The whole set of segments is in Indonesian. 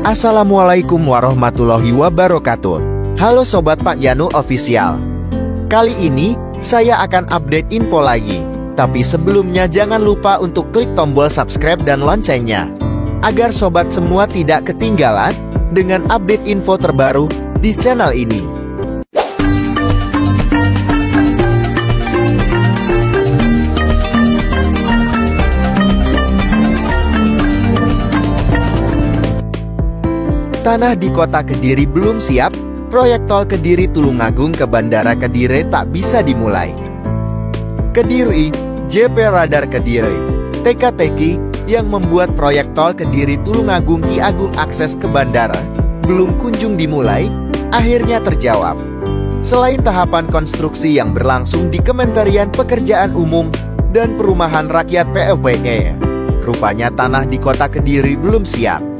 Assalamualaikum warahmatullahi wabarakatuh. Halo Sobat Pak Yanu Official. Kali ini, saya akan update info lagi. Tapi sebelumnya jangan lupa untuk klik tombol subscribe dan loncengnya, agar sobat semua tidak ketinggalan dengan update info terbaru di channel ini. Tanah di kota Kediri belum siap, proyek tol Kediri Tulungagung ke Bandara Kediri tak bisa dimulai. Kediri, JP Radar Kediri, teka-teki yang membuat proyek tol Kediri Tulungagung Ki Agung akses ke bandara belum kunjung dimulai, akhirnya terjawab. Selain tahapan konstruksi yang berlangsung di Kementerian Pekerjaan Umum dan Perumahan Rakyat (PUPR), rupanya tanah di kota Kediri belum siap.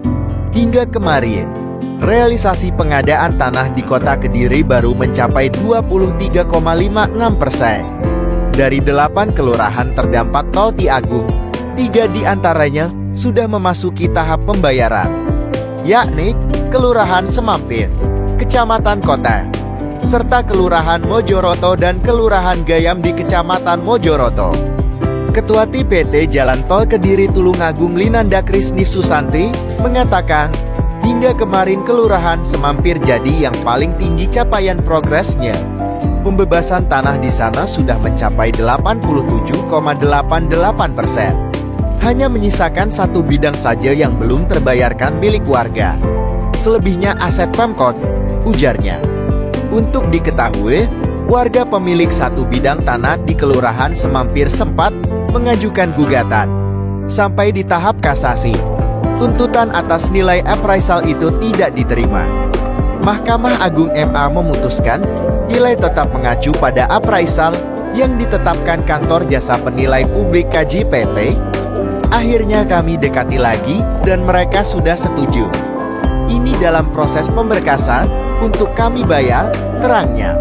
Hingga kemarin, realisasi pengadaan tanah di kota Kediri baru mencapai 23,56%. Dari 8 kelurahan terdampak tol Ki Agung, 3 diantaranya sudah memasuki tahap pembayaran, yakni Kelurahan Semampir, Kecamatan Kota, serta Kelurahan Mojoroto dan Kelurahan Gayam di Kecamatan Mojoroto. Ketua TPT Jalan Tol Kediri Tulungagung Linanda Krisni Susanti mengatakan, hingga kemarin Kelurahan Semampir jadi yang paling tinggi capaian progresnya. Pembebasan tanah di sana sudah mencapai 87,88%. Hanya menyisakan satu bidang saja yang belum terbayarkan milik warga. Selebihnya aset Pemkot, ujarnya. Untuk diketahui, warga pemilik satu bidang tanah di Kelurahan Semampir sempat mengajukan gugatan sampai di tahap kasasi. Tuntutan atas nilai appraisal itu tidak diterima. Mahkamah Agung MA memutuskan nilai tetap mengacu pada appraisal yang ditetapkan Kantor Jasa Penilai Publik KJPP. Akhirnya kami dekati lagi dan mereka sudah setuju. Ini dalam proses pemberkasan untuk kami bayar, terangnya.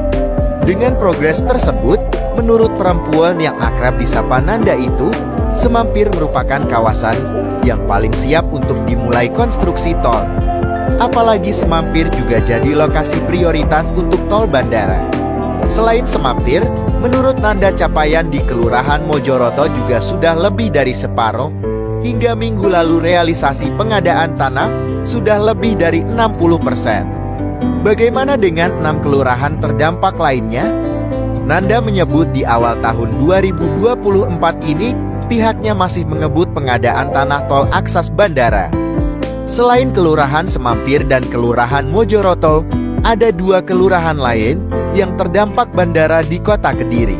Dengan progres tersebut, menurut perempuan yang akrab disapa Nanda itu, Semampir merupakan kawasan yang paling siap untuk dimulai konstruksi tol. Apalagi Semampir juga jadi lokasi prioritas untuk tol bandara. Selain Semampir, menurut Nanda capaian di Kelurahan Mojoroto juga sudah lebih dari separuh. Hingga minggu lalu realisasi pengadaan tanah sudah lebih dari 60%. Bagaimana dengan 6 kelurahan terdampak lainnya? Nanda menyebut di awal tahun 2024 ini, pihaknya masih mengebut pengadaan tanah tol akses bandara. Selain Kelurahan Semampir dan Kelurahan Mojoroto, ada 2 kelurahan lain yang terdampak bandara di kota Kediri,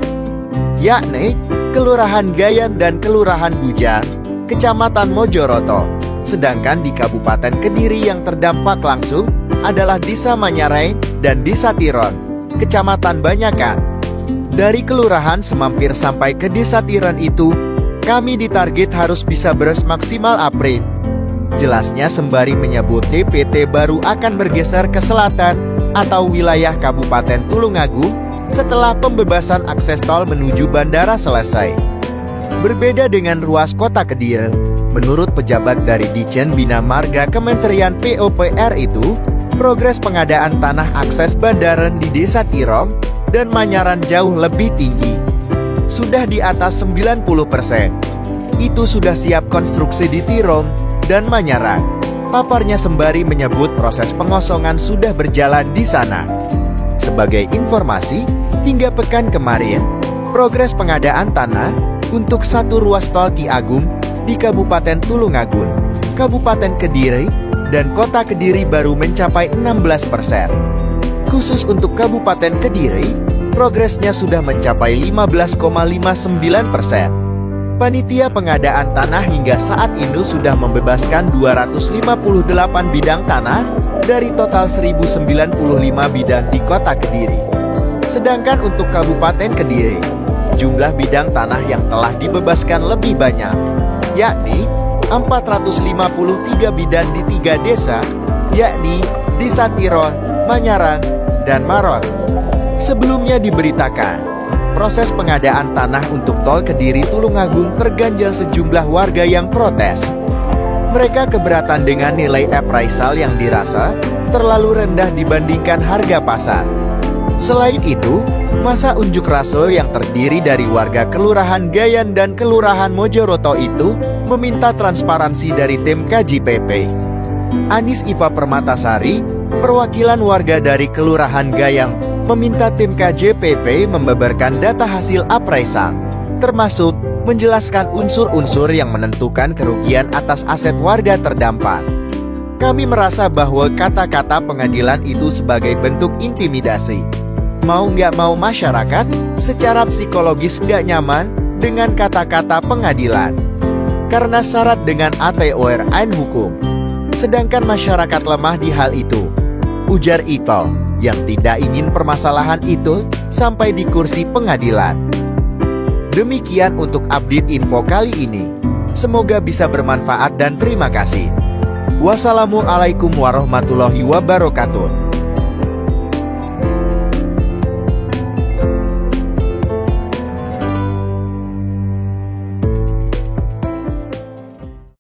yakni Kelurahan Gayam dan Kelurahan Bujar, Kecamatan Mojoroto. Sedangkan di Kabupaten Kediri yang terdampak langsung adalah Desa Manyarai dan Desa Tiron, Kecamatan Banyakan. Dari Kelurahan Semampir sampai ke Desa Tiron itu, kami ditarget harus bisa beres maksimal April. Jelasnya sembari menyebut TPT baru akan bergeser ke selatan atau wilayah Kabupaten Tulungagung setelah pembebasan akses tol menuju bandara selesai. Berbeda dengan ruas kota Kediri, menurut pejabat dari Ditjen Bina Marga Kementerian PUPR itu, progres pengadaan tanah akses bandara di Desa Tiron dan Manyaran jauh lebih tinggi. Sudah di atas 90%. Itu sudah siap konstruksi di Tiron dan Manyaran. Paparnya sembari menyebut proses pengosongan sudah berjalan di sana. Sebagai informasi, hingga pekan kemarin, progres pengadaan tanah untuk satu ruas tol Ki Agung di Kabupaten Tulungagung, Kabupaten Kediri, dan Kota Kediri baru mencapai 16%. Khusus untuk Kabupaten Kediri, progresnya sudah mencapai 15,59%. Panitia pengadaan tanah hingga saat ini sudah membebaskan 258 bidang tanah dari total 1095 bidang di Kota Kediri. Sedangkan untuk Kabupaten Kediri, jumlah bidang tanah yang telah dibebaskan lebih banyak, yakni 453 bidang di 3 desa, yakni Desa Tiron, Manyaran, dan Maron. Sebelumnya diberitakan, proses pengadaan tanah untuk tol Kediri Tulungagung terganjal sejumlah warga yang protes. Mereka keberatan dengan nilai appraisal yang dirasa terlalu rendah dibandingkan harga pasar. Selain itu, masa unjuk rasa yang terdiri dari warga Kelurahan Gayan dan Kelurahan Mojoroto itu meminta transparansi dari tim KJPP. Anis Iva Permatasari, perwakilan warga dari Kelurahan Gayang, meminta tim KJPP membeberkan data hasil appraisal, termasuk menjelaskan unsur-unsur yang menentukan kerugian atas aset warga terdampak. Kami merasa bahwa kata-kata pengadilan itu sebagai bentuk intimidasi. Mau nggak mau masyarakat secara psikologis nggak nyaman dengan kata-kata pengadilan. Karena syarat dengan ATOR Ain Hukum. Sedangkan masyarakat lemah di hal itu, ujar Ito, yang tidak ingin permasalahan itu sampai di kursi pengadilan. Demikian untuk update info kali ini. Semoga bisa bermanfaat dan terima kasih. Wassalamualaikum warahmatullahi wabarakatuh.